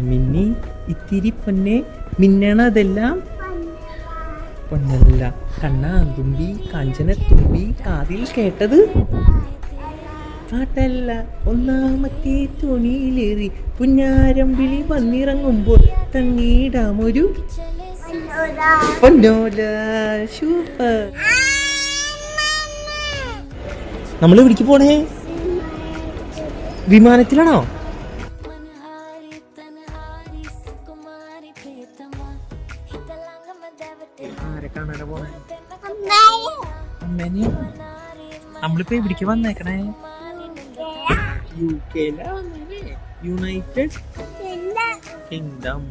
മിന്നി ഇത്തിരി പൊന്നെ മിന്നണതെല്ലാം പൊന്നല്ല. കണ്ണാന്തുമ്പി കാഞ്ചനത്തുമ്പി കാതിൽ കേട്ടത് പാട്ടല്ല. ഒന്നാമത്തെ തുണിയിലേറി പുന്നാരം വിളി വന്നിറങ്ങുമ്പോൾ തന്നീടാമൊരു പൊന്നോല. സൂപ്പർ. നമ്മൾ എവിടേക്ക് പോണേ? വിമാനത്തിലാണോ? ആരെ കാണാനാ പോണേ? അമ്മേനെ. നമ്മളിപ്പോ എവിടേക്ക് വന്നേക്കണേ? UK United kingdom.